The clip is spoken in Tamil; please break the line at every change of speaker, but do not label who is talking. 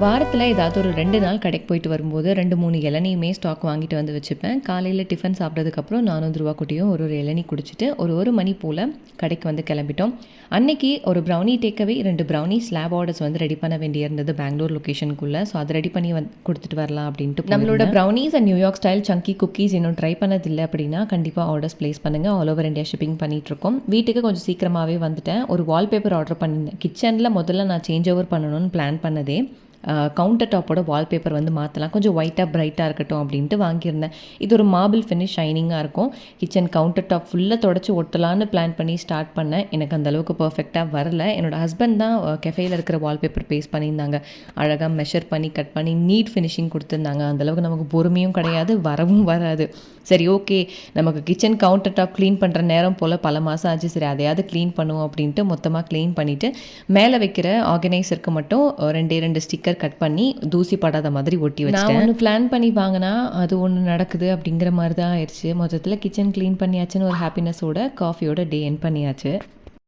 வாரத்தில் ஏதாவது ஒரு 2 நாள் கடைக்கு போயிட்டு வரும்போது 2-3 இளநியுமே ஸ்டாக் வாங்கிட்டு வந்து வச்சுப்பேன். காலையில் டிஃபன் சாப்பிட்டதுக்கப்புறம் நானும் துருவாக்குட்டியும் ஒரு இளநீ குடிச்சிட்டு ஒரு மணி போல் கடைக்கு வந்து கிளம்பிட்டோம். அன்னைக்கு ஒரு brownie takeaway 2 brownie slab orders வந்து ரெடி பண்ண வேண்டியிருந்தது பெங்களூர் லொக்கேஷனுக்குள்ளே. ஸோ அதை ரெடி பண்ணி கொடுத்துட்டு வரலாம் அப்படின்ட்டு. நம்மளோட brownies and New York style chunky cookies இன்னும் ட்ரை பண்ணதில்லை அப்படின்னா கண்டிப்பாக ஆர்டர்ஸ் ப்ளேஸ் பண்ணுங்கள். ஆல் ஓவர் இந்தியா ஷிப்பிங் பண்ணிகிட்ருக்கோம். வீட்டுக்கு கொஞ்சம் சீக்கிரமாகவே வந்துட்டேன். ஒரு வால்பேப்பர் ஆர்டர் பண்ணியிருந்தேன். கிச்சனில் முதல்ல நான் சேஞ்ச் ஓவர் பண்ணணும்னு பிளான் பண்ணதே கவுண்டர் டாப்போட வால்பேப்பர் வந்து மாற்றலாம், கொஞ்சம் ஒயிட்டாக பிரைட்டாக இருக்கட்டும் அப்படின்ட்டு வாங்கியிருந்தேன். இது ஒரு மார்பிள் ஃபினிஷ் ஷைனிங்காக இருக்கும். கிச்சன் கவுண்டர் டாப் ஃபுல்லாக தொடச்சி ஒட்டலான்னு பிளான் பண்ணி ஸ்டார்ட் பண்ணேன். எனக்கு அந்தளவுக்கு பர்ஃபெக்டாக வரல. என்னோடய ஹஸ்பண்ட் தான் கெஃபேயில் இருக்கிற வால்பேப்பர் பேஸ்ட் பண்ணியிருந்தாங்க. அழகாக மெஷர் பண்ணி கட் பண்ணி நீட் ஃபினிஷிங் கொடுத்துருந்தாங்க. அந்தளவுக்கு நமக்கு பொறுமையும் கிடையாது, வரவும் வராது. சரி, ஓகே, நமக்கு கிச்சன் கவுண்டர் டாப் க்ளீன் பண்ணுற நேரம் போல் பல மாதம் ஆச்சு, சரி அதையாவது க்ளீன் பண்ணுவோம் அப்படின்ட்டு மொத்தமாக க்ளீன் பண்ணிவிட்டு மேலே வைக்கிற ஆர்கனைசருக்கு மட்டும் 2 ஸ்டிக்கர் கட் பண்ணி தூசி படாத மாதிரி ஒட்டி வச்சேன். நான் ஒன்று பிளான் பண்ணி வாங்கினா அது ஒன்று நடக்குது அப்படிங்கிற மாதிரி தான் ஆயிடுச்சு. மொத்தத்தில் கிச்சன் க்ளீன் பண்ணியாச்சுன்னு ஒரு ஹாப்பினஸோட காஃபியோட டே எண்ட் பண்ணியாச்சு.